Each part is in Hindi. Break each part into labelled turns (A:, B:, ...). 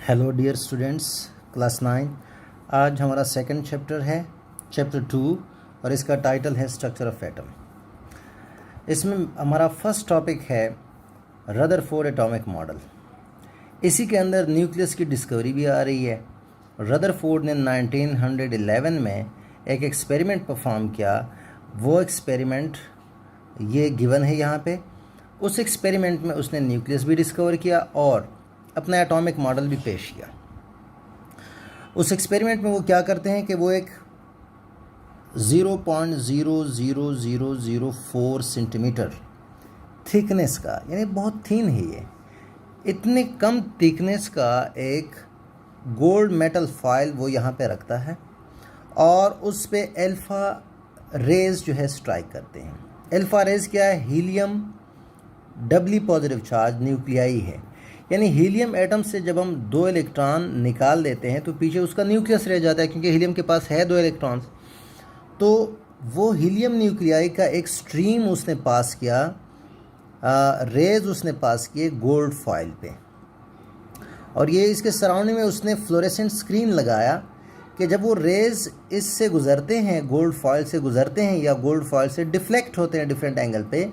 A: Hello dear students, class 9। आज हमारा सेकंड चैप्टर है, चैप्टर 2, और इसका टाइटल है स्ट्रक्चर ऑफ एटम। इसमें हमारा फर्स्ट टॉपिक है रदरफोर्ड एटॉमिक मॉडल। इसी के अंदर न्यूक्लियस की डिस्कवरी भी आ रही है। रदरफोर्ड ने 1911 में एक एक्सपेरिमेंट परफॉर्म किया। वो एक्सपेरिमेंट ये गिवन है यहाँ पे। उस एक्सपेरिमेंट में उसने न्यूक्लियस भी डिस्कवर किया और अपना एटॉमिक मॉडल भी पेश किया। उस एक्सपेरिमेंट में वो क्या करते हैं कि वो एक 0.00004 सेंटीमीटर थिकनेस का, यानी बहुत थिन है ये, इतने कम थिकनेस का एक गोल्ड मेटल फॉयल वो यहाँ पे रखता है और उस पे अल्फ़ा रेज जो है स्ट्राइक करते हैं। अल्फ़ा रेज क्या है? हीलियम डबली पॉजिटिव चार्ज न्यूक्लियाई है, यानी हीलियम एटम से जब हम 2 इलेक्ट्रॉन निकाल देते हैं तो पीछे उसका न्यूक्लियस रह जाता है, क्योंकि हीलियम के पास है 2 इलेक्ट्रॉन्स। तो वो हीलियम न्यूक्लियाई का एक स्ट्रीम उसने पास किया, रेज उसने पास किए गोल्ड फॉयल पे, और ये इसके सराउंडिंग में उसने फ्लोरेसेंट स्क्रीन लगाया कि जब वो रेज इससे गुज़रते हैं, गोल्ड फॉयल से गुज़रते हैं या गोल्ड फॉयल से डिफ्लेक्ट होते हैं डिफरेंट एंगल पे,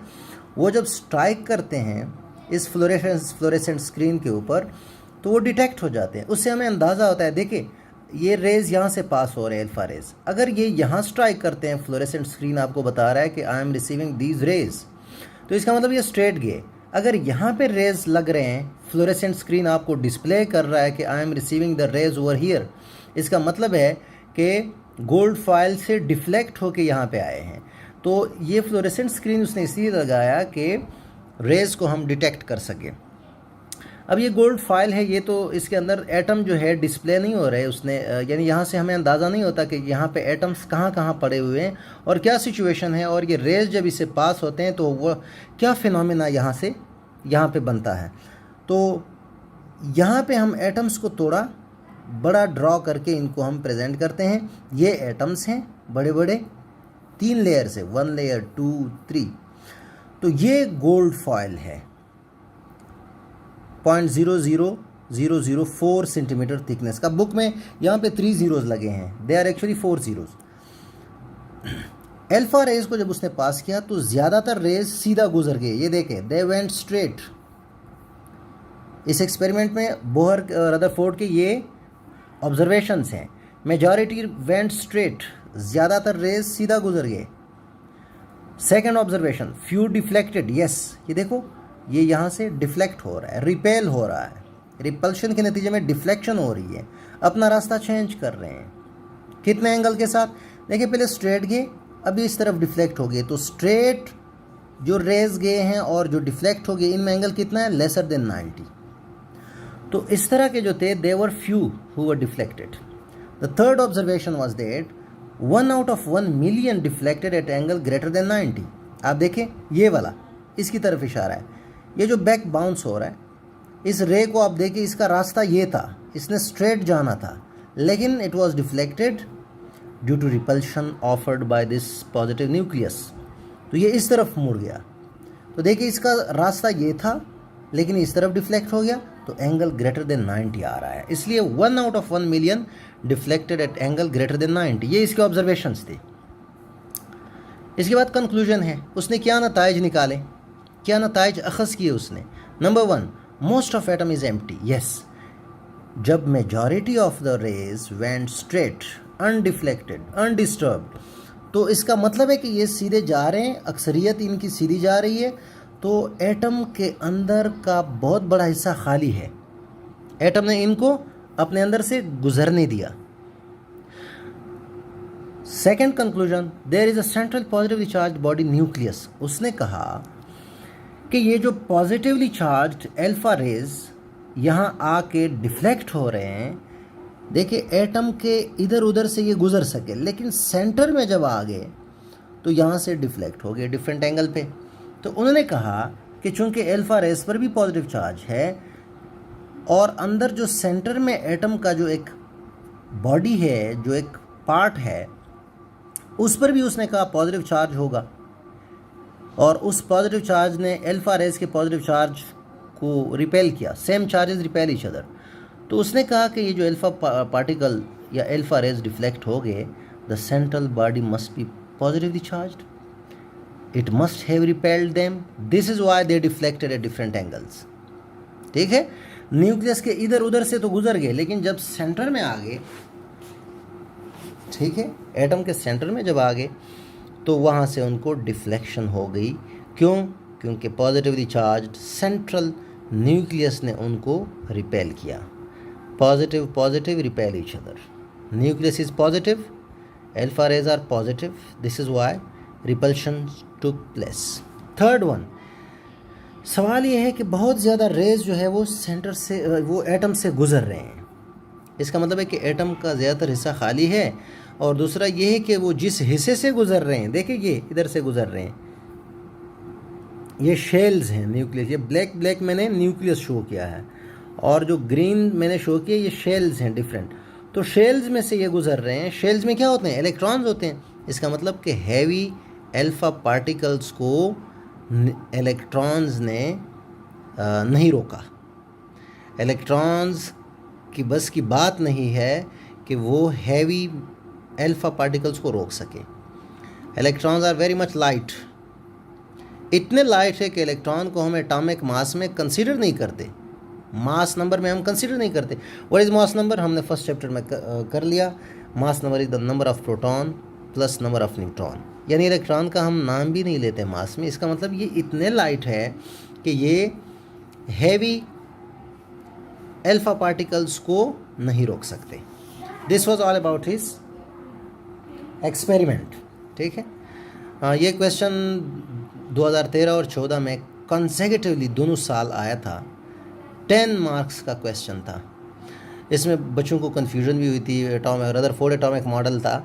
A: वो जब स्ट्राइक करते हैं इस फ्लोरेसेंट स्क्रीन के ऊपर तो वो डिटेक्ट हो जाते हैं। उससे हमें अंदाज़ा होता है, देखिए ये रेज़ यहाँ से पास हो रहे हैं, अल्फ़ा रेज़। अगर ये यहाँ स्ट्राइक करते हैं, फ्लोरेसेंट स्क्रीन आपको बता रहा है कि I am receiving these rays, तो इसका मतलब ये स्ट्रेट गए। अगर यहाँ पे रेज़ लग रहे हैं, फ्लोरेसेंट स्क्रीन आपको डिस्प्ले कर रहा है कि I am receiving the rays over here, इसका मतलब है कि गोल्ड फॉयल से डिफ्लेक्ट होके यहाँ पे आए हैं। तो ये फ्लोरेसेंट स्क्रीन उसने इसलिए लगाया कि रेज़ को हम डिटेक्ट कर सकें। अब ये गोल्ड फॉयल है, ये तो इसके अंदर एटम जो है डिस्प्ले नहीं हो रहे उसने, यानी यहाँ से हमें अंदाज़ा नहीं होता कि यहाँ पे एटम्स कहाँ कहाँ पड़े हुए हैं और क्या सिचुएशन है, और ये रेज़ जब इससे पास होते हैं तो वो क्या फिनोमेना यहाँ से यहाँ पे बनता है। तो यहाँ पे हम एटम्स को थोड़ा बड़ा ड्रॉ करके इनको हम प्रेजेंट करते हैं। ये एटम्स हैं बड़े बड़े, 3 लेयर से, 1 लेयर 2 3। तो ये गोल्ड फॉयल है, 0.00004 सेंटीमीटर थिकनेस का। बुक में यहाँ पे 3 ज़ीरोज़ लगे हैं, they are actually 4 zeros. Alpha rays को जब उसने पास किया तो ज़्यादातर रेज सीधा गुजर गए, ये देखें, दे वेंट स्ट्रेट। इस एक्सपेरिमेंट में बोहर रदरफोर्ड के ये ऑब्जर्वेशंस हैं। मेजॉरिटी वेंट स्ट्रेट, ज़्यादातर रेज सीधा गुजर गए। Second observation, few deflected, yes, ये देखो ये यहाँ से डिफ्लेक्ट हो रहा है, रिपेल हो रहा है, रिपल्शन के नतीजे में डिफ्लेक्शन हो रही है, अपना रास्ता चेंज कर रहे हैं। कितने एंगल के साथ? देखिए पहले स्ट्रेट गए, अभी इस तरफ डिफ्लेक्ट हो गए। तो स्ट्रेट जो रेज गए हैं और जो डिफ्लेक्ट हो गए, इनमें एंगल कितना है? Lesser than 90। तो इस तरह के जो थे, they were few who were deflected. The third observation was that 1 out of 1 million deflected at angle greater than 90। आप देखें ये वाला इसकी तरफ इशारा है, ये जो बैक बाउंस हो रहा है, इस रे को आप देखिए, इसका रास्ता ये था, इसने स्ट्रेट जाना था, लेकिन it was deflected due to repulsion offered by this positive nucleus. तो ये इस तरफ मुड़ गया। तो देखिए इसका रास्ता ये था, लेकिन इस तरफ डिफ्लेक्ट हो गया, तो एंगल ग्रेटर देन 90 आ रहा है। इसलिए 1 out of 1 million deflected at angle greater than 90। ये इसके ऑब्जर्वेशंस थे। इसके बाद कंक्लूजन है, उसने क्या नताइज निकाले, क्या नताइज अखज़ किए उसने। Number 1, most of atom is empty, yes. जब majority of the rays went straight, undeflected, undisturbed, तो इसका मतलब है कि ये सीधे जा रहे हैं, अक्सरियत इनकी सीधी जा रही है, तो एटम के अंदर का बहुत बड़ा हिस्सा खाली है। एटम ने इनको अपने अंदर से गुजरने दिया। Second conclusion, there is a central positively charge body nucleus. उसने कहा कि ये जो पॉजिटिवली चार्ज अल्फा रेज यहाँ आके डिफ्लेक्ट हो रहे हैं, देखिए एटम के इधर उधर से ये गुजर सके, लेकिन सेंटर में जब आ गए तो यहाँ से डिफ्लेक्ट हो गए डिफरेंट एंगल पे। तो उन्होंने कहा कि चूंकि अल्फा रेज पर भी पॉजिटिव चार्ज है और अंदर जो सेंटर में एटम का जो एक बॉडी है, जो एक पार्ट है, उस पर भी उसने कहा पॉजिटिव चार्ज होगा, और उस पॉजिटिव चार्ज ने अल्फा रेज के पॉजिटिव चार्ज को रिपेल किया। Same charges repel each other. तो उसने कहा कि ये जो अल्फा पार्टिकल या अल्फा रेज डिफ्लेक्ट हो गए, the central body must be positively charged, it must have repelled them, this is why they deflected at different angles. ठीक है, न्यूक्लियस के इधर उधर से तो गुजर गए, लेकिन जब सेंटर में आ गए, ठीक है, एटम के सेंटर में जब आ गए तो वहाँ से उनको डिफ्लेक्शन हो गई। क्यों? क्योंकि पॉजिटिवली चार्ज्ड सेंट्रल न्यूक्लियस ने उनको रिपेल किया। Positive positive repel each other, nucleus is positive, alpha rays are positive, this is why repulsion took place. Third one, सवाल ये है कि बहुत ज़्यादा रेज जो है वो सेंटर से, वो एटम से गुजर रहे हैं। इसका मतलब है कि एटम का ज़्यादातर हिस्सा खाली है, और दूसरा ये है कि वो जिस हिस्से से गुजर रहे हैं, देखिए ये इधर से गुजर रहे हैं, ये शेल्स हैं न्यूक्लियस, ये ब्लैक ब्लैक मैंने न्यूक्लियस शो किया है, और जो ग्रीन मैंने शो किया ये शेल्स हैं डिफरेंट। तो शेल्स में से ये गुजर रहे हैं। शेल्स में क्या होते हैं? इलेक्ट्रॉन्स होते हैं। इसका मतलब कि हैवी अल्फा पार्टिकल्स को इलेक्ट्रॉन्स ने नहीं रोका। इलेक्ट्रॉन्स की बस की बात नहीं है कि वो हैवी अल्फा पार्टिकल्स को रोक सके। Electrons are very much light, इतने लाइट है कि इलेक्ट्रॉन को हम एटॉमिक मास में कंसीडर नहीं करते, मास नंबर में हम कंसीडर नहीं करते। What is mass number? हमने फर्स्ट चैप्टर में कर लिया। मास number is the number of proton plus number of neutron, यानी इलेक्ट्रॉन का हम नाम भी नहीं लेते मास में। इसका मतलब ये इतने लाइट है कि ये हैवी अल्फा पार्टिकल्स को नहीं रोक सकते। This was all about his experiment. ठीक है, ये क्वेश्चन 2013 और 14 में कंसेक्यूटिवली दोनों साल आया था। 10 मार्क्स का क्वेश्चन था। इसमें बच्चों को कन्फ्यूजन भी हुई थी। रदरफोर्ड एटॉमिक मॉडल था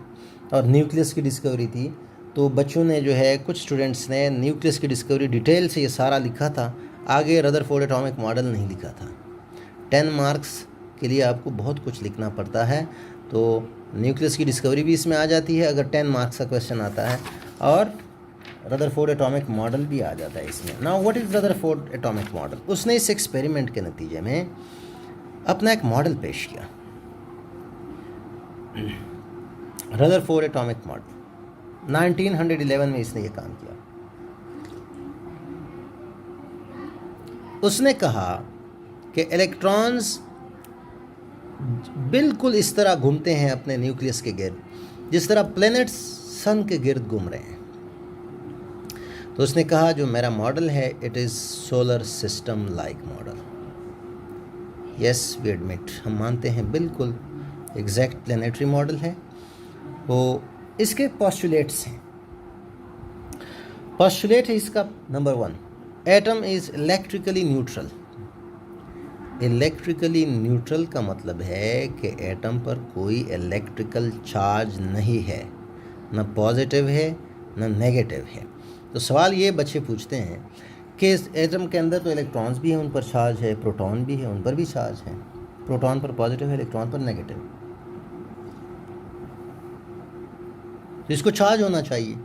A: और न्यूक्लियस की डिस्कवरी थी। तो बच्चों ने जो है, कुछ स्टूडेंट्स ने न्यूक्लियस की डिस्कवरी डिटेल से ये सारा लिखा था, आगे रदरफोर्ड एटॉमिक मॉडल नहीं लिखा था। 10 मार्क्स के लिए आपको बहुत कुछ लिखना पड़ता है, तो न्यूक्लियस की डिस्कवरी भी इसमें आ जाती है अगर 10 मार्क्स का क्वेश्चन आता है, और रदरफोर्ड एटॉमिक मॉडल भी आ जाता है इसमें। Now what is Rutherford atomic model? उसने इस एक्सपेरिमेंट के नतीजे में अपना एक मॉडल पेश किया, रदरफोर्ड एटॉमिक मॉडल। 1911 में इसने ये काम किया। उसने कहा कि इलेक्ट्रॉन्स बिल्कुल इस तरह घूमते हैं अपने न्यूक्लियस के गिर्द जिस तरह प्लैनेट्स सन के गिर्द घूम रहे हैं। तो उसने कहा जो मेरा मॉडल है, it is solar system like model. Yes, we admit, हम मानते हैं बिल्कुल एग्जैक्ट प्लैनेटरी मॉडल है। तो इसके पोस्टुलेट्स हैं। पोस्टुलेट है इसका number 1, atom is electrically neutral. Electrically neutral का मतलब है कि एटम पर कोई इलेक्ट्रिकल चार्ज नहीं है, न पॉजिटिव है न नेगेटिव है। तो सवाल ये बच्चे पूछते हैं कि इस एटम के अंदर तो इलेक्ट्रॉन्स भी हैं, उन पर चार्ज है, प्रोटॉन भी है, उन पर भी चार्ज है। प्रोटॉन पर पॉजिटिव है, इलेक्ट्रॉन पर नेगेटिव। तो इसको चार्ज होना चाहिए।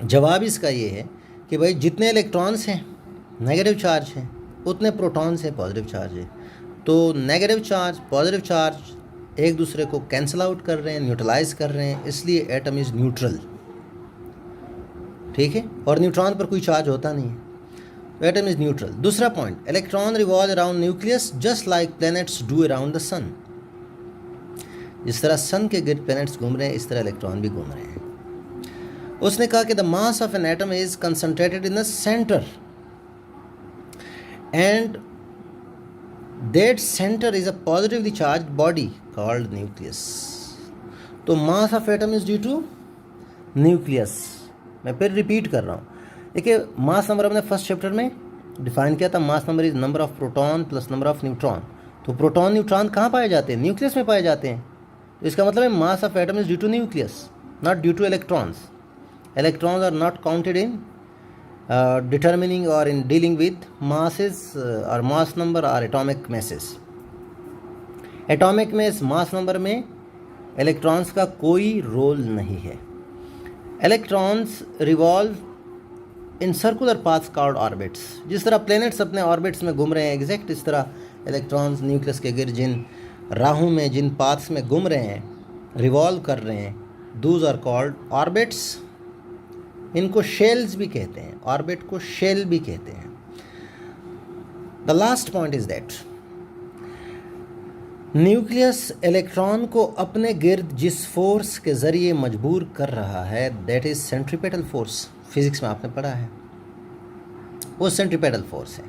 A: जवाब इसका ये है कि भाई जितने इलेक्ट्रॉन्स हैं नेगेटिव चार्ज हैं, उतने प्रोटॉन्स हैं पॉजिटिव चार्ज है। तो नेगेटिव चार्ज पॉजिटिव चार्ज एक दूसरे को कैंसिल आउट कर रहे हैं, न्यूट्रलाइज कर रहे हैं, इसलिए एटम इज़ न्यूट्रल। ठीक है, और न्यूट्रॉन पर कोई चार्ज होता नहीं है, तो एटम इज़ न्यूट्रल। दूसरा point, electron revolve around nucleus just like planets do around the sun. जिस तरह सन के गिर्द प्लैनेट्स घूम रहे हैं, इस तरह इलेक्ट्रॉन भी घूम रहे हैं। उसने कहा कि the mass of an atom is concentrated in the centre and that centre is a positively charged body called nucleus. तो mass of atom is due to nucleus. मैं फिर रिपीट कर रहा हूँ, देखिए मास नंबर हमने फर्स्ट चैप्टर में डिफाइन किया था। Mass number is number of proton plus number of neutron. तो प्रोटॉन न्यूट्रॉन कहाँ पाए जाते हैं? न्यूक्लियस में पाए जाते हैं। तो इसका मतलब है mass of atom is due to nucleus, not due to electrons. Electrons are not counted in determining or in dealing with masses or mass number or atomic masses. Atomic mass mass number में electrons का कोई रोल नहीं है। Electrons revolve इन सर्कुलर पाथ्स कॉल्ड ऑर्बिट्स। जिस तरह प्लैनेट्स अपने ऑर्बिट्स में घूम रहे हैं एग्जैक्ट इस तरह इलेक्ट्रॉन्स न्यूक्लियस के गिर्द जिन राहों में जिन पाथ्स में घूम रहे हैं, रिवॉल्व कर रहे हैं, दूज आर कॉल्ड ऑर्बिट्स। इनको शेल्स भी कहते हैं, ऑर्बिट को शेल भी कहते हैं। The last point is that nucleus electron को अपने गिर्द जिस फोर्स के ज़रिए मजबूर कर रहा है that is centripetal force. Physics में आपने पढ़ा है, वो सेंट्रीपेटल फोर्स है।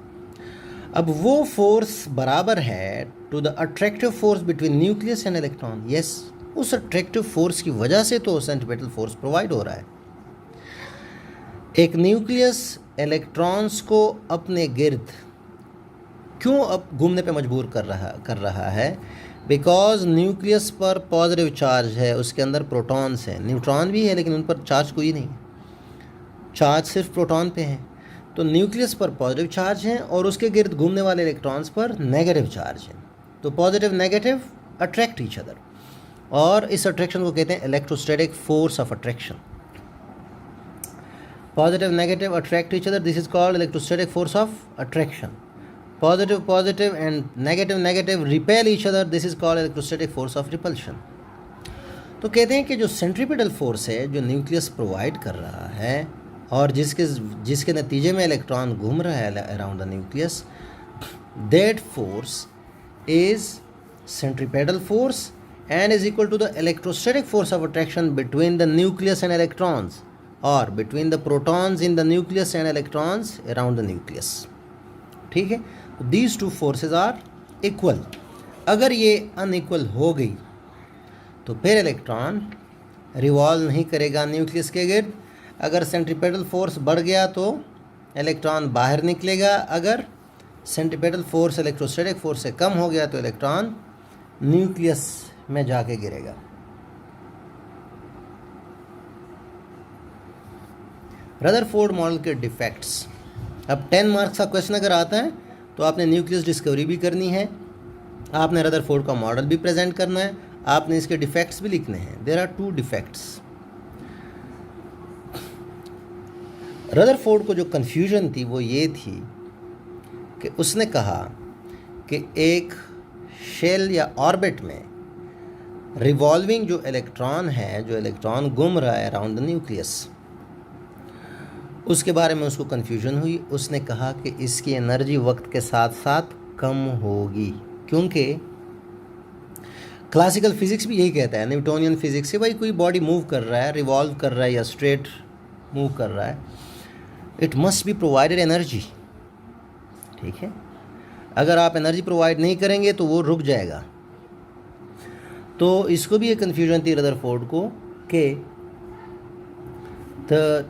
A: अब वो फोर्स बराबर है to the attractive force between nucleus and electron. Yes, उस अट्रैक्टिव फोर्स की वजह से तो सेंट्रीपेटल फोर्स प्रोवाइड हो रहा है। एक न्यूक्लियस इलेक्ट्रॉन्स को अपने गिर्द क्यों अब घूमने पे मजबूर कर रहा है? बिकॉज न्यूक्लियस पर पॉजिटिव चार्ज है, उसके अंदर प्रोटॉन्स हैं, न्यूट्रॉन भी है लेकिन उन पर चार्ज कोई नहीं, चार्ज सिर्फ प्रोटॉन पे है। तो न्यूक्लियस पर पॉजिटिव चार्ज है और उसके गिर्द घूमने वाले इलेक्ट्रॉन्स पर नेगेटिव चार्ज है। तो positive negative attract each other, और इस अट्रैक्शन को कहते हैं electrostatic force of attraction. Positive negative attract each other, this is called electrostatic force of attraction. Positive and negative repel each other, this is called electrostatic force of repulsion. तो कहते हैं कि जो सेंट्रीपिटल फोर्स है जो न्यूक्लियस प्रोवाइड कर रहा है और जिसके नतीजे में इलेक्ट्रॉन घूम रहा है around the nucleus, that force is centripetal force and is equal to the electrostatic force of attraction between the nucleus and electrons, or between the protons in the nucleus and electrons around the nucleus. ठीक है, these two forces are equal. अगर ये अनइक्वल हो गई तो फिर इलेक्ट्रॉन रिवॉल्व नहीं करेगा न्यूक्लियस के गिर्द। अगर सेंट्रीपेटल फोर्स बढ़ गया तो इलेक्ट्रॉन बाहर निकलेगा, अगर सेंट्रीपेटल फोर्स इलेक्ट्रोस्टैटिक फोर्स से कम हो गया तो इलेक्ट्रॉन न्यूक्लियस में जाके गिरेगा। रदरफोर्ड मॉडल के डिफेक्ट्स। अब 10 मार्क्स का क्वेश्चन अगर आता है तो आपने न्यूक्लियस डिस्कवरी भी करनी है, आपने रदरफोर्ड का मॉडल भी प्रेजेंट करना है, आपने इसके डिफेक्ट्स भी लिखने हैं। There are 2 defects. रदरफोर्ड को जो कन्फ्यूजन थी वो ये थी कि उसने कहा कि एक शेल या ऑर्बिट में रिवॉल्विंग जो इलेक्ट्रॉन है, जो इलेक्ट्रॉन घूम रहा है अराउंड द न्यूक्लियस, उसके बारे में उसको कन्फ्यूजन हुई। उसने कहा कि इसकी एनर्जी वक्त के साथ साथ कम होगी, क्योंकि क्लासिकल फिजिक्स भी यही कहता है, न्यूटोनियन फिजिक्स से, भाई कोई बॉडी मूव कर रहा है, रिवॉल्व कर रहा है या स्ट्रेट मूव कर रहा है, it must be provided energy. ठीक है, अगर आप एनर्जी प्रोवाइड नहीं करेंगे तो वो रुक जाएगा। तो इसको भी एक कन्फ्यूजन थी रदरफोर्ड को कि the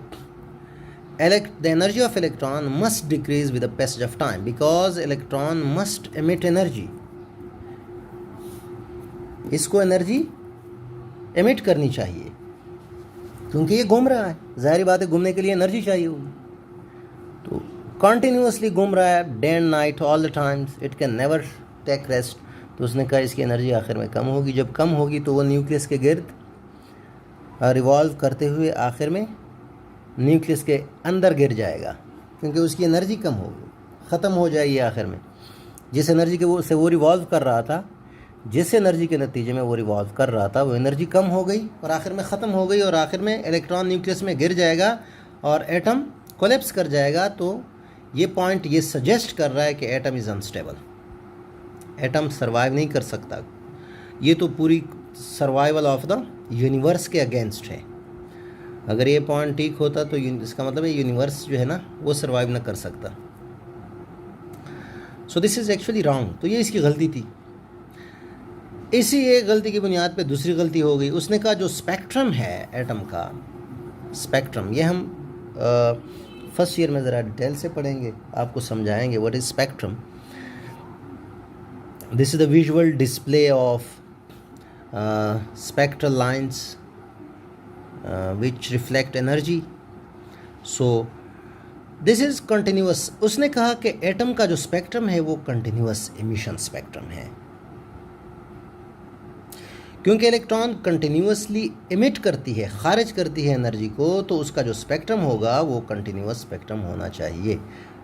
A: energy of electron must decrease with the passage of time because electron must emit energy. इसको एनर्जी एमिट करनी चाहिए क्योंकि ये घूम रहा है, जाहिर बात है घूमने के लिए एनर्जी चाहिए होगी। तो कॉन्टीन्यूसली घूम रहा है day and night all the times, it can never take rest. तो उसने कहा इसकी एनर्जी आखिर में कम होगी। जब कम होगी तो वो न्यूक्लियस के गिर्द रिवॉल्व करते हुए आखिर में न्यूक्लियस के अंदर गिर जाएगा, क्योंकि उसकी एनर्जी कम होगी, ख़त्म हो जाएगी आखिर में। जिस एनर्जी के वो रिवॉल्व कर रहा था, जिस एनर्जी के नतीजे में वो रिवॉल्व कर रहा था, वो एनर्जी कम हो गई और आखिर में ख़त्म हो गई और आखिर में इलेक्ट्रॉन न्यूक्लियस में गिर जाएगा और एटम कोलैप्स कर जाएगा। तो ये पॉइंट ये सजेस्ट कर रहा है कि atom is unstable, atom survive नहीं कर सकता। ये तो पूरी सर्वाइवल ऑफ द यूनिवर्स के अगेंस्ट है। अगर ये पॉइंट ठीक होता तो इसका मतलब है यूनिवर्स जो है ना वो सर्वाइव ना कर सकता। So this is actually wrong. तो ये इसकी गलती थी। इसी एक गलती की बुनियाद पे दूसरी गलती हो गई। उसने कहा जो स्पेक्ट्रम है एटम का, स्पेक्ट्रम, ये हम फर्स्ट ईयर में ज़रा डिटेल से पढ़ेंगे, आपको समझाएंगे what is spectrum. This is the visual display of spectral lines which reflect energy. So this is continuous. उसने कहा कि एटम का जो स्पेक्ट्रम है वो कंटिन्यूस एमिशन स्पेक्ट्रम है, क्योंकि इलेक्ट्रॉन कंटिन्यूसली इमिट करती है, खारिज करती है एनर्जी को, तो उसका जो स्पेक्ट्रम होगा वो कंटिन्यूस स्पेक्ट्रम होना चाहिए।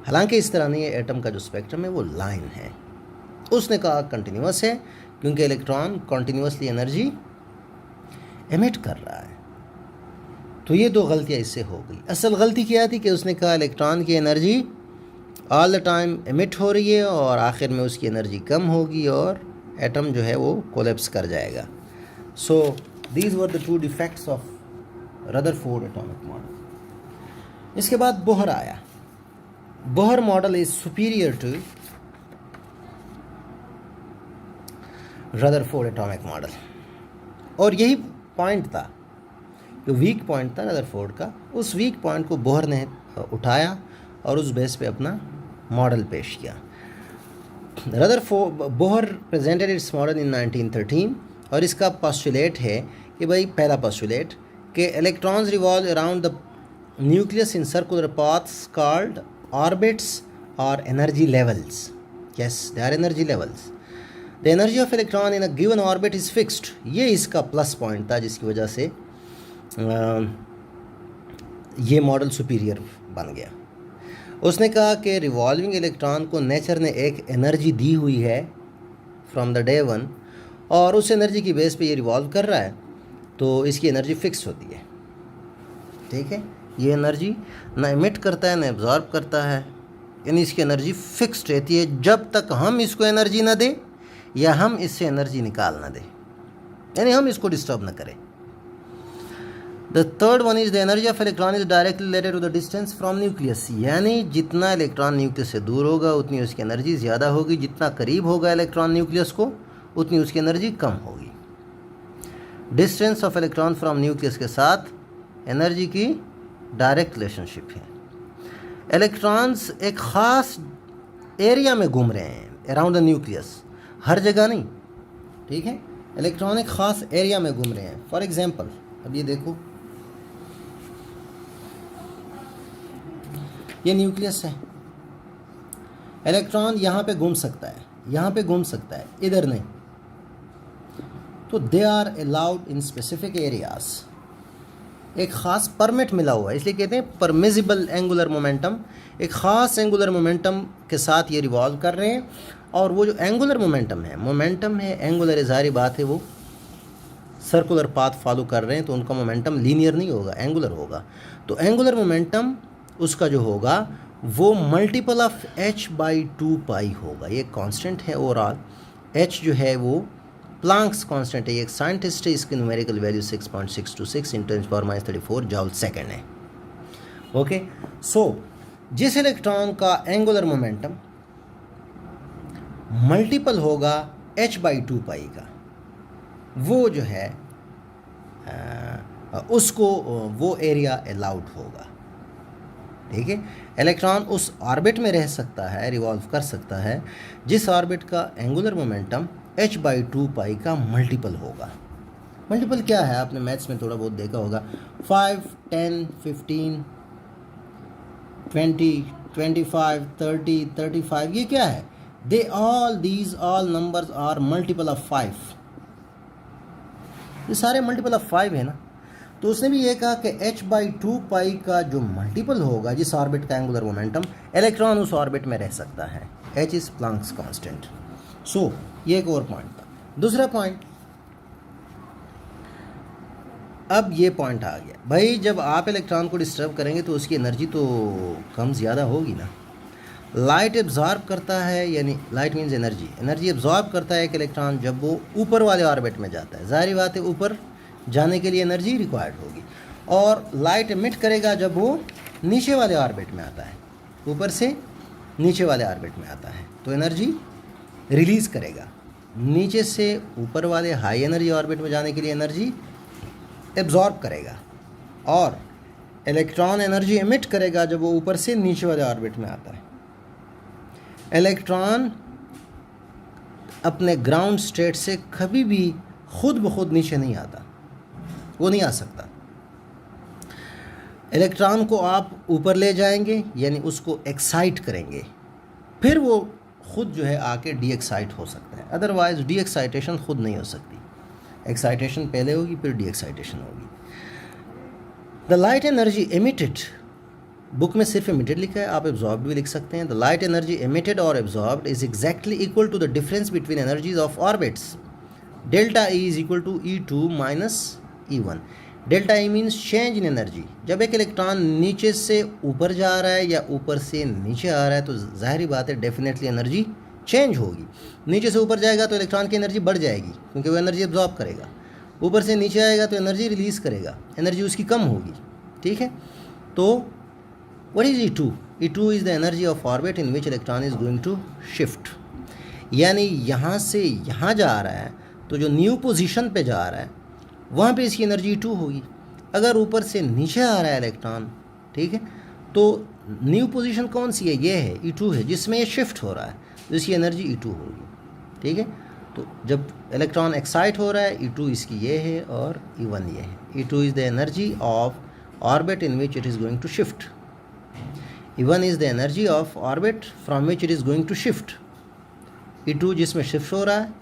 A: हालांकि इस तरह नहीं है, एटम का जो स्पेक्ट्रम है वो लाइन है। उसने कहा कंटिन्यूस है क्योंकि इलेक्ट्रॉन कंटिन्यूसली एनर्जी इमिट कर रहा है। तो ये दो गलतियाँ इससे हो गई। असल गलती क्या थी कि उसने कहा इलेक्ट्रॉन की energy all the time emit हो रही है और आखिर में उसकी एनर्जी कम होगी और एटम जो है वो कोलैप्स कर जाएगा। So these were the two defects of Rutherford atomic model. इसके बाद बोहर आया। Bohr model is superior to Rutherford atomic model, और यही पॉइंट था जो वीक पॉइंट था रदरफोर्ड का। उस वीक पॉइंट को बोहर ने उठाया और उस बेस पे अपना मॉडल पेश किया। बोहर प्रेजेंटेड इट्स मॉडल इन 1913 और इसका पोस्टुलेट है कि भाई, पहला पोस्टुलेट कि electrons revolve around the nucleus in circular paths called orbits और energy levels. Yes, they are energy levels. The energy of electron in a given orbit is fixed. ये इसका प्लस पॉइंट था जिसकी वजह से ये मॉडल सुपीरियर बन गया। उसने कहा कि रिवॉल्विंग इलेक्ट्रॉन को नेचर ने एक एनर्जी दी हुई है फ्रॉम द डे वन, और उस एनर्जी की बेस पे ये रिवॉल्व कर रहा है, तो इसकी एनर्जी फिक्स होती है। ठीक है, ये एनर्जी ना इमिट करता है ना एब्जॉर्ब करता है, यानी इसकी एनर्जी फिक्स्ड रहती है जब तक हम इसको एनर्जी ना दें या हम इससे एनर्जी निकाल ना दें, यानी हम इसको डिस्टर्ब ना करें। The third one is the energy of electron is directly related to the distance from nucleus, यानी जितना इलेक्ट्रॉन न्यूक्लियस से दूर होगा उतनी उसकी एनर्जी ज़्यादा होगी, जितना करीब होगा इलेक्ट्रॉन न्यूक्लियस को उतनी उसकी एनर्जी कम होगी। Distance of electron from nucleus के साथ एनर्जी की डायरेक्ट रिलेशनशिप है। इलेक्ट्रॉन्स एक ख़ास एरिया में घूम रहे हैं अराउंड द न्यूक्लियस, हर जगह नहीं। ठीक है, इलेक्ट्रॉन एक ख़ास एरिया में घूम रहे हैं। फॉर एग्जांपल, अब ये देखो, ये न्यूक्लियस है, इलेक्ट्रॉन यहाँ पे घूम सकता है, यहाँ पे घूम सकता है, इधर नहीं। तो they are allowed in specific areas. एक ख़ास परमिट मिला हुआ है, इसलिए कहते हैं परमिजिबल एंगुलर मोमेंटम। एक ख़ास एंगुलर मोमेंटम के साथ ये रिवॉल्व कर रहे हैं, और वो जो एंगुलर मोमेंटम है एंगुलर, ज़ाहिर बात है वो सर्कुलर पाथ फॉलो कर रहे हैं, तो उनका मोमेंटम लीनियर नहीं होगा, एंगुलर होगा। तो एंगुलर मोमेंटम उसका जो होगा वो मल्टीपल ऑफ h/2π होगा। ये कांस्टेंट है ओवरऑल। h जो है वो प्लांक्स कांस्टेंट है। एक साइंटिस्ट है, इसकी न्यूमेरिकल वैल्यू 6.626 × 10⁻34 जूल सेकेंड है। ओके, सो जिस इलेक्ट्रॉन का एंगुलर मोमेंटम मल्टीपल होगा h/2π का, वो जो है उसको वो एरिया अलाउड होगा। ठीक है, इलेक्ट्रॉन उस ऑर्बिट में रह सकता है, रिवॉल्व कर सकता है, जिस ऑर्बिट का एंगुलर मोमेंटम h/2π का मल्टीपल होगा। मल्टीपल क्या है, आपने मैथ्स में थोड़ा बहुत देखा होगा। 5, 10, 15, 20, 25, 30, 35, ये क्या है? these all numbers are multiple of 5। ये सारे मल्टीपल ऑफ 5 है ना। तो उसने भी ये कहा कि h/2π का जो मल्टीपल होगा जिस ऑर्बिट का एंगुलर मोमेंटम, इलेक्ट्रॉन उस ऑर्बिट में रह सकता है। h is Planck's constant. So ये एक और पॉइंट था। दूसरा पॉइंट, अब ये पॉइंट आ गया भाई, जब आप इलेक्ट्रॉन को डिस्टर्ब करेंगे तो उसकी एनर्जी तो कम ज़्यादा होगी ना। लाइट एब्जॉर्ब करता है, यानी लाइट मीन्स एनर्जी एब्जॉर्ब करता है एक इलेक्ट्रॉन जब वो ऊपर वाले ऑर्बिट में जाता है। ज़ाहिर बात है ऊपर जाने के लिए एनर्जी रिक्वायर्ड होगी, और लाइट एमिट करेगा जब वो नीचे वाले ऑर्बिट में आता है, ऊपर से नीचे वाले ऑर्बिट में आता है तो एनर्जी रिलीज़ करेगा। नीचे से ऊपर वाले हाई एनर्जी ऑर्बिट में जाने के लिए एनर्जी एब्जॉर्ब करेगा, और इलेक्ट्रॉन एनर्जी एमिट करेगा जब वो ऊपर से नीचे वाले ऑर्बिट में आता है। इलेक्ट्रॉन अपने ग्राउंड स्टेट से कभी भी खुद ब खुद नीचे नहीं आता, वो नहीं आ सकता। इलेक्ट्रॉन को आप ऊपर ले जाएंगे, यानी उसको एक्साइट करेंगे, फिर वो खुद जो है आके डी एक्साइट हो सकता है, अदरवाइज डी एक्साइटेशन खुद नहीं हो सकती। एक्साइटेशन पहले होगी, फिर डी एक्साइटेशन होगी। The light energy emitted, book में सिर्फ एमिटेड लिखा है, आप एब्जॉर्ब्ड भी लिख सकते हैं। द लाइट एनर्जी एमिटेड और absorbed is exactly equal to the difference between energies of orbits. Delta E is equal to E2 minus E1। Delta E means change in energy. जब एक इलेक्ट्रॉन नीचे से ऊपर जा रहा है या ऊपर से नीचे आ रहा है तो जाहिर बात है डेफिनेटली एनर्जी चेंज होगी। नीचे से ऊपर जाएगा तो इलेक्ट्रॉन की एनर्जी बढ़ जाएगी क्योंकि वो एनर्जी एब्जॉर्ब करेगा। ऊपर से नीचे आएगा तो एनर्जी रिलीज़ करेगा, एनर्जी उसकी कम होगी। ठीक है, तो what is E2? E2 is the energy of orbit in which electron is going to shift. यानी यहाँ से यहाँ जा रहा है तो जो न्यू पोजीशन पे जा रहा है वहाँ पे इसकी एनर्जी E2 होगी। अगर ऊपर से नीचे आ रहा है इलेक्ट्रॉन, ठीक है, तो न्यू पोजीशन कौन सी है? ये है E2 है, जिसमें ये शिफ्ट हो रहा है तो इसकी एनर्जी E2 होगी। ठीक है, तो जब इलेक्ट्रॉन एक्साइट हो रहा है E2 इसकी ये है और E1 ये है। E2 is the energy of orbit in which it is going to shift. E1 is the energy of orbit from which it is going to shift. E2 जिसमें शिफ्ट हो रहा है,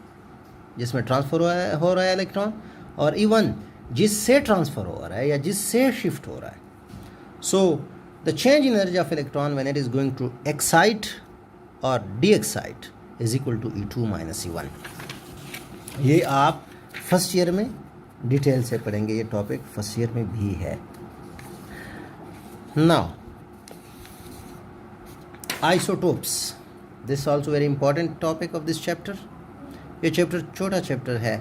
A: जिसमें ट्रांसफ़र हो रहा है इलेक्ट्रॉन, और E1 जिससे ट्रांसफ़र हो रहा है या जिससे शिफ्ट हो रहा है। So the change in energy of electron when it is going to excite और de-excite is equal to E2 minus E1। ये आप फर्स्ट ईयर में डिटेल से पढ़ेंगे, ये टॉपिक फर्स्ट ईयर में भी है। Now isotopes, this also very important topic of this chapter. ये चैप्टर छोटा चैप्टर है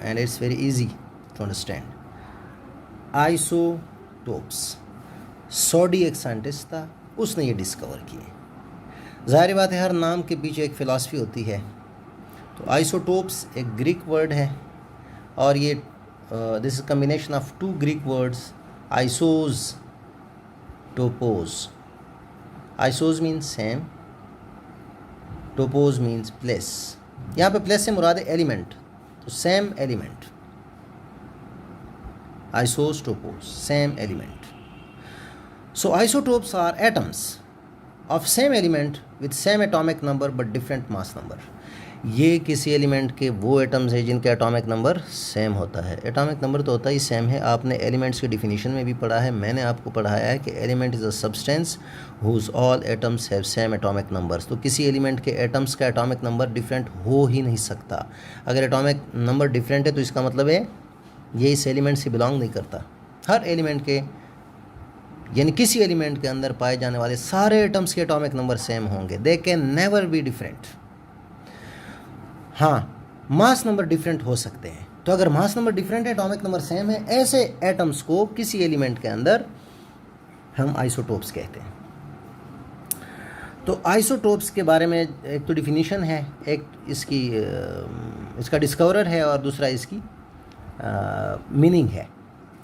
A: and it's very easy to understand. Isotopes, Soddy एक साइंटिस्ट था, उसने ये डिस्कवर किए। ज़ाहिर बात है हर नाम के पीछे एक फ़िलासफ़ी होती है। तो आइसोटोप्स एक ग्रीक वर्ड है और ये this is combination of two Greek words, isos, topos. Isos means same, topos means place. यहाँ पे प्लेस से मुराद है एलिमेंट, तो same element, isos topos same element. So isotopes are atoms of same element with same atomic number but different mass number। ये किसी एलिमेंट के वो एटम्स है जिनका एटॉमिक नंबर सेम होता है। एटॉमिक नंबर तो होता ही सेम है, आपने एलिमेंट्स की डिफिनीशन में भी पढ़ा है, मैंने आपको पढ़ाया है कि element is a substance whose all atoms have same atomic numbers. तो किसी एलिमेंट के एटम्स का एटॉमिक नंबर डिफरेंट हो ही नहीं सकता। अगर एटॉमिक नंबर डिफरेंट है तो इसका मतलब है ये इस एलिमेंट से बिलोंग नहीं करता। हर एलिमेंट के यानी किसी एलिमेंट के अंदर पाए जाने वाले सारे एटम्स के एटॉमिक नंबर सेम होंगे, they can never be different. हाँ, मास नंबर डिफरेंट हो सकते हैं। तो अगर मास नंबर डिफरेंट है, एटॉमिक नंबर सेम है, ऐसे एटम्स को किसी एलिमेंट के अंदर हम आइसोटोप्स कहते हैं। तो आइसोटोप्स के बारे में एक तो डिफिनीशन है, एक इसका डिस्कवरर है और दूसरा इसकी मीनिंग है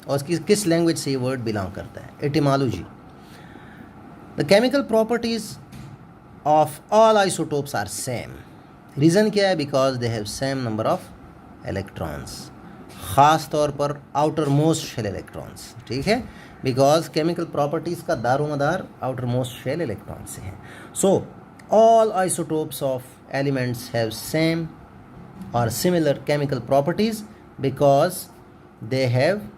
A: और किस लैंग्वेज से ये वर्ड बिलोंग करता है, etymology. The chemical properties of all isotopes are same. Reason क्या है? Because they have same number of electrons, ख़ास तौर पर आउटर मोस्ट शेल इलेक्ट्रॉन्स। ठीक है, बिकॉज केमिकल प्रॉपर्टीज़ का दारोमदार आउटर मोस्ट शेल इलेक्ट्रॉन से है। So all isotopes of elements have same और similar chemical properties because they have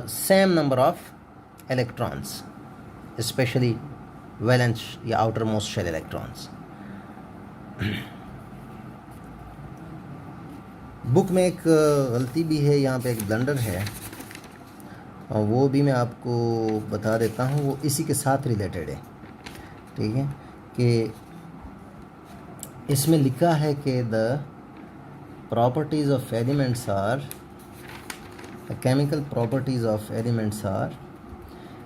A: same number of electrons, especially valence या outermost shell electrons। बुक में एक गलती भी है, यहाँ पे एक ब्लंडर है और वो भी मैं आपको बता देता हूँ, वो इसी के साथ रिलेटेड है। ठीक है, कि इसमें लिखा है कि the properties of elements are The chemical properties of elements are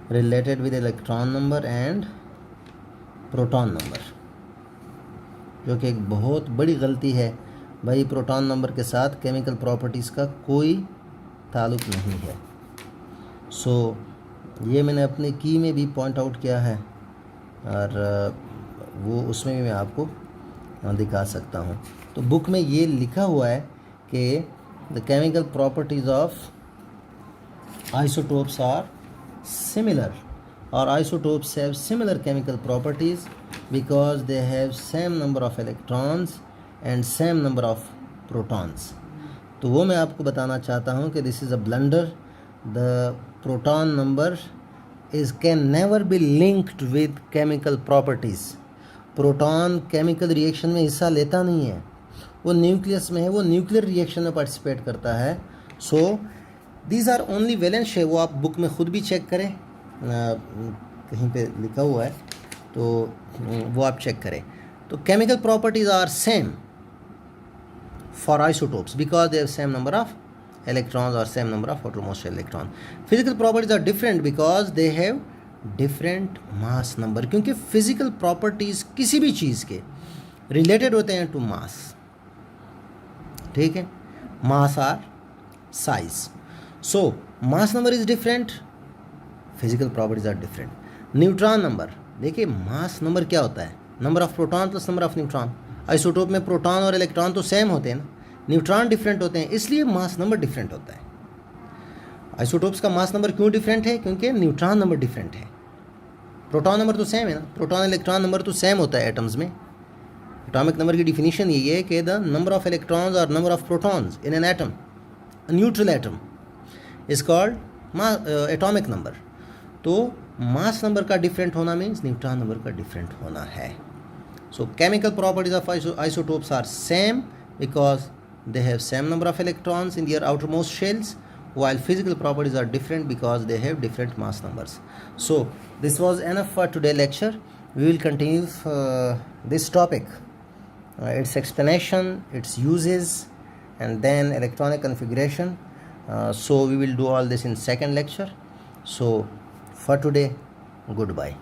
A: related with electron number and proton number, जो कि एक बहुत बड़ी गलती है। भाई प्रोटॉन नंबर के साथ केमिकल प्रॉपर्टीज़ का कोई ताल्लुक़ नहीं है। सो ये मैंने अपने की में भी पॉइंट आउट किया है और वो उसमें भी मैं आपको दिखा सकता हूँ। तो बुक में ये लिखा हुआ है कि the chemical properties of isotopes are similar or isotopes have similar chemical properties because they have same number of electrons and same number of protons. तो वो मैं आपको बताना चाहता हूँ कि this is a blunder. The proton number can never be linked with chemical properties. Proton chemical reaction में हिस्सा लेता नहीं है, वो न्यूक्लियस में है, वो न्यूक्लियर रिएक्शन में पार्टिसिपेट करता है। So these are only valence shape. वो आप बुक में ख़ुद भी चेक करें, कहीं पे लिखा हुआ है, तो वो आप चेक करें। तो chemical properties are same for isotopes because they have same number of electrons or same number of outermost electron. Physical properties are different because they have different mass number, क्योंकि physical properties किसी भी चीज़ के related होते हैं to mass, ठीक है, mass or size. So mass number is different, physical properties are different. Neutron number, देखिए मास नंबर क्या होता है, number of proton plus number of neutron. Isotope में प्रोटॉन और इलेक्ट्रॉन तो सेम होते हैं ना, न्यूट्रॉन डिफरेंट होते हैं, इसलिए मास नंबर डिफरेंट होता है। आइसोटोप्स का मास नंबर क्यों डिफरेंट है? क्योंकि न्यूट्रॉन नंबर डिफरेंट है। प्रोटॉन नंबर तो सेम है ना, प्रोटॉन इलेक्ट्रॉन नंबर तो सेम होता है एटम्स में। एटॉमिक नंबर की डिफिनीशन यही है कि द नंबर ऑफ इलेक्ट्रॉन्स और number of protons in an atom, neutral atom, is called atomic number. तो मास नंबर का डिफरेंट होना मीन्स न्यूट्रॉन नंबर का डिफरेंट होना है। So chemical properties of isotopes are same because they have same number of electrons in their outermost shells, while physical properties are different because they have different mass numbers. So this was enough for today's lecture. We will continue this topic, its explanation, its uses, and then electronic configuration. So we will do all this in second lecture. So for today, goodbye.